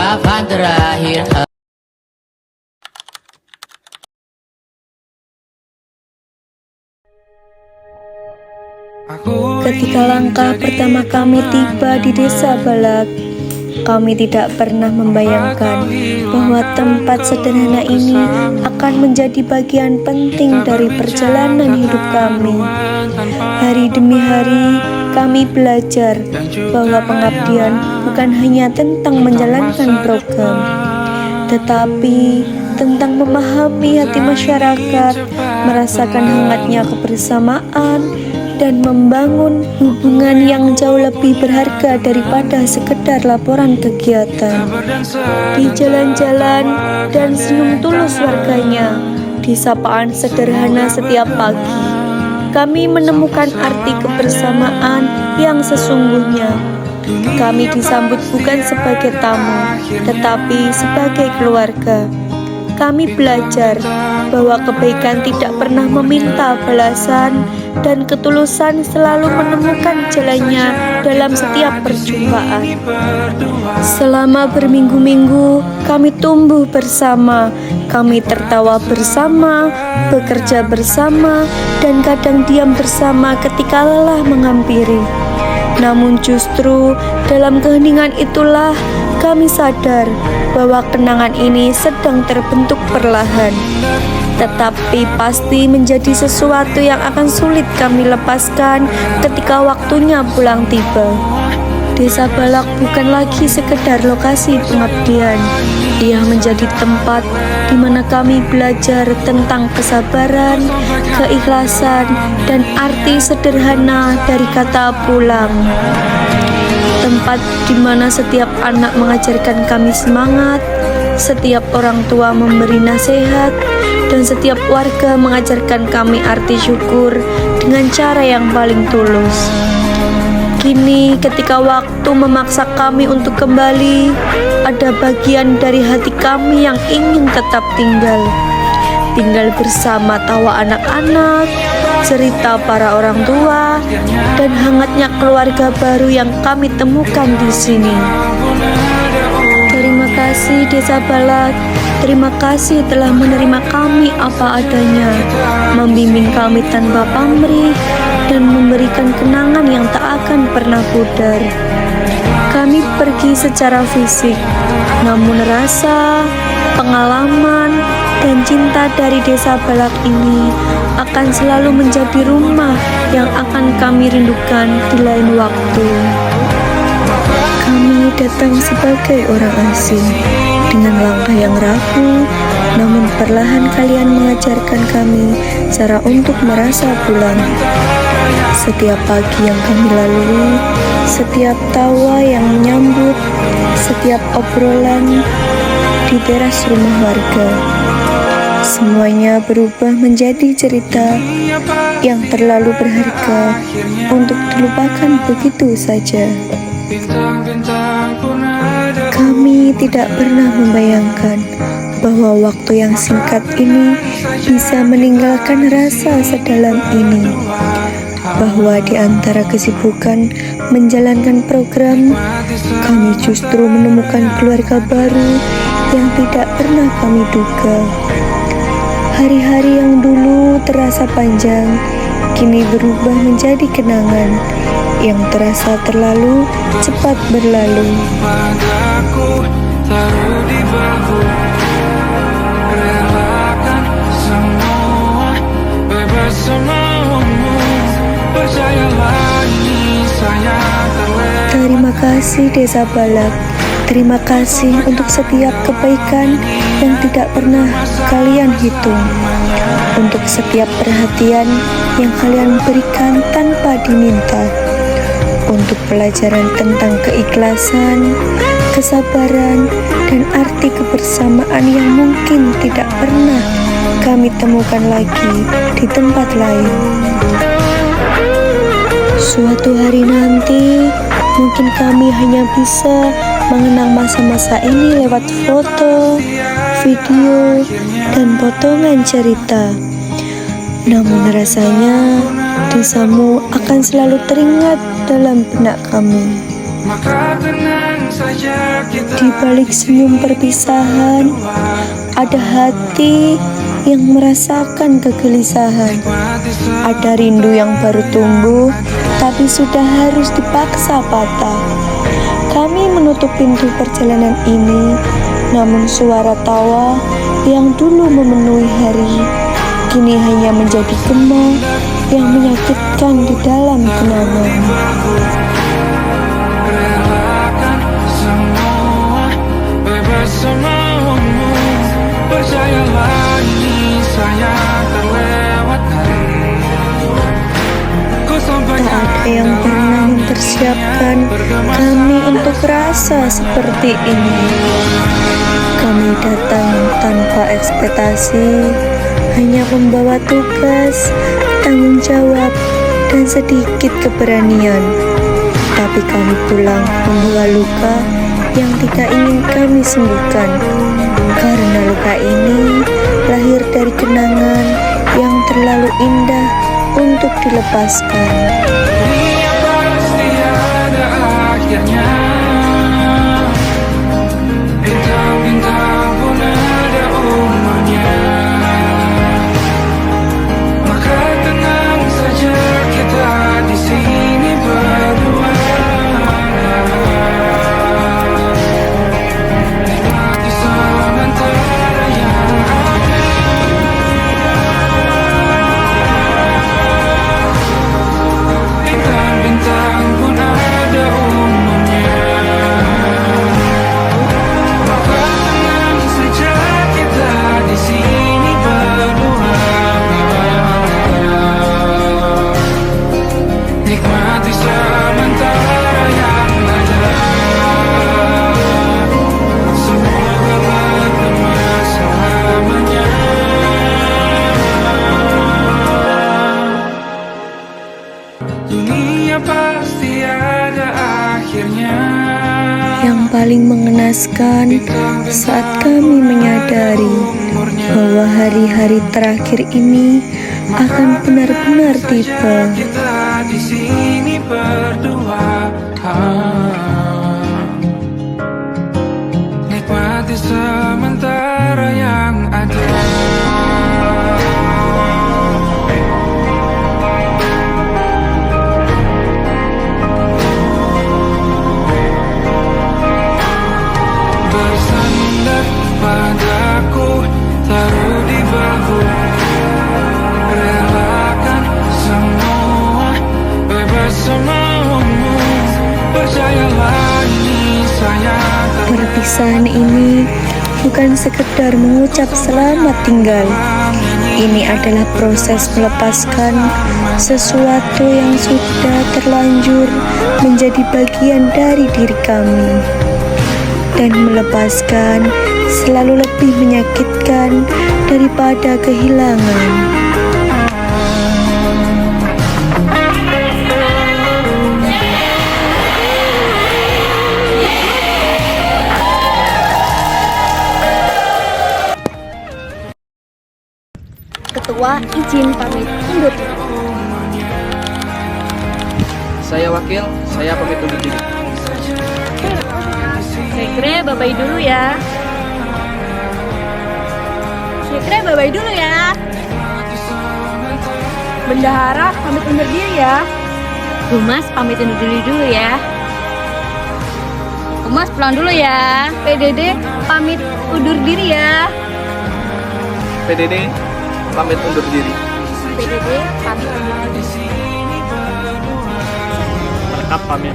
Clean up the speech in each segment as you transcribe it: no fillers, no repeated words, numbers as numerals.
kapan terakhir. Ketika langkah pertama kami tiba di Desa Balak, kami tidak pernah membayangkan bahwa tempat sederhana ini akan menjadi bagian penting dari perjalanan hidup kami. Hari demi hari kami belajar bahwa pengabdian bukan hanya tentang menjalankan program, tetapi tentang memahami hati masyarakat, merasakan hangatnya kebersamaan, dan membangun hubungan yang jauh lebih berharga daripada sekedar laporan kegiatan. Di jalan-jalan dan senyum tulus warganya, di sapaan sederhana setiap pagi, kami menemukan arti kebersamaan yang sesungguhnya. Kami disambut bukan sebagai tamu, tetapi sebagai keluarga. Kami belajar bahwa kebaikan tidak pernah meminta balasan dan ketulusan selalu menemukan jalannya dalam setiap perjumpaan. Selama berminggu-minggu, kami tumbuh bersama, kami tertawa bersama, bekerja bersama, dan kadang diam bersama ketika lelah menghampiri. Namun justru dalam keheningan itulah kami sadar bahwa kenangan ini sedang terbentuk perlahan, tetapi pasti menjadi sesuatu yang akan sulit kami lepaskan ketika waktunya pulang tiba. Desa Balak bukan lagi sekedar lokasi pengabdian. Ia menjadi tempat di mana kami belajar tentang kesabaran, keikhlasan, dan arti sederhana dari kata pulang. Tempat di mana setiap anak mengajarkan kami semangat, setiap orang tua memberi nasihat, dan setiap warga mengajarkan kami arti syukur dengan cara yang paling tulus. Kini ketika waktu memaksa kami untuk kembali, ada bagian dari hati kami yang ingin tetap tinggal bersama tawa anak-anak, cerita para orang tua, dan hangatnya keluarga baru yang kami temukan di sini. Terima kasih Desa Balak, terima kasih telah menerima kami apa adanya, membimbing kami tanpa pamrih, dan memberikan kenangan yang tak akan pernah pudar. Kami pergi secara fisik, namun rasa, pengalaman, dan cinta dari Desa Balak ini akan selalu menjadi rumah yang akan kami rindukan di lain waktu. Kami datang sebagai orang asing dengan langkah yang rapuh, namun perlahan kalian mengajarkan kami cara untuk merasa pulang. Setiap pagi yang kami lalui, setiap tawa yang menyambut, setiap obrolan di teras rumah warga, semuanya berubah menjadi cerita yang terlalu berharga untuk dilupakan begitu saja. Kami tidak pernah membayangkan bahwa waktu yang singkat ini bisa meninggalkan rasa sedalam ini, bahwa di antara kesibukan menjalankan program, kami justru menemukan keluarga baru yang tidak pernah kami duga. Hari-hari yang dulu terasa panjang, kini berubah menjadi kenangan yang terasa terlalu cepat berlalu. Terima kasih Desa Balak. Terima kasih untuk setiap kebaikan yang tidak pernah kalian hitung, untuk setiap perhatian yang kalian berikan tanpa diminta, untuk pelajaran tentang keikhlasan, kesabaran, dan arti kebersamaan yang mungkin tidak pernah kami temukan lagi di tempat lain. Suatu hari nanti, mungkin kami hanya bisa mengenang masa-masa ini lewat foto, video, dan potongan cerita. Namun rasanya desamu akan selalu teringat dalam benak kami. Di balik senyum perpisahan, ada hati yang merasakan kegelisahan. Ada rindu yang baru tumbuh, tapi sudah harus dipaksa patah. Kami menutup pintu perjalanan ini, namun suara tawa yang dulu memenuhi hari, kini hanya menjadi gema yang menyakitkan di dalam kenangan. Relakan semua, bebas semaumu. Percayalah ini saya terlewatkan. Tak ada yang pernah mempersiapkan kami untuk rasa seperti ini. Kami datang tanpa ekspektasi, hanya membawa tugas, tanggung jawab, dan sedikit keberanian. Tapi kami pulang membawa luka yang tidak ingin kami sembuhkan. Karena luka ini lahir dari kenangan yang terlalu indah untuk dilepaskan. Dunia pasti ada akhirnya. Bintang-bintang pun ada umurnya. Maka tenang saja kita di sini berdua. Nikmati sementara yang ada. Bintang-bintang pun ada umurnya. Maka tenang saja kita di sini berdua. Nikmati sementara yang ada. Semoga bertemu selamanya. Dunia pasti ada akhirnya. Yang paling mengenaskan saat kami menyadari bahwa hari-hari terakhir ini akan benar-benar tiba. Kita di sini berdua. Nikmati sementara yang ada. Bersandar padaku, taruh di bahu. Relakan semua, bebas semaumu. Percayalah ini saya Perpisahan ini bukan sekedar mengucap selamat tinggal. Ini adalah proses melepaskan sesuatu yang sudah terlanjur menjadi bagian dari diri kami. Dan melepaskan selalu lebih menyakitkan daripada kehilangan. Ketua izin pamit undur diri. Saya wakil, saya pamit undur diri. Sekre babai dulu ya. Sekre babai dulu ya. Bendahara pamit undur diri ya. Humas pamit undur diri dulu ya. Humas pulang dulu ya. PDD pamit undur diri ya. PDD pamit undur diri. PDD pamit undur diri. Rekap pamit.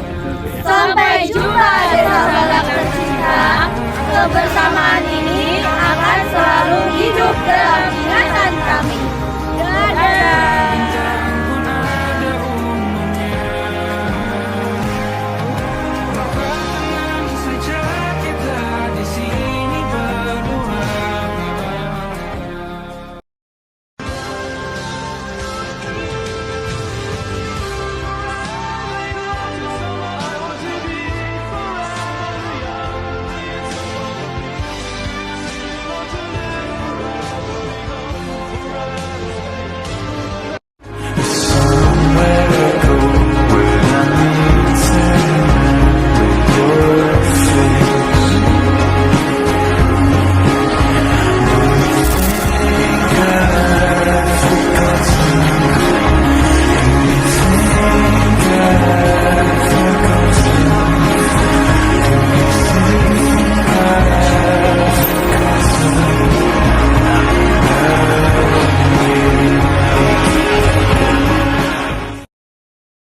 Sampai jumpa desa balak tercinta. Kebersamaan ini akan selalu hidup dalam ingatan kami. Dadah.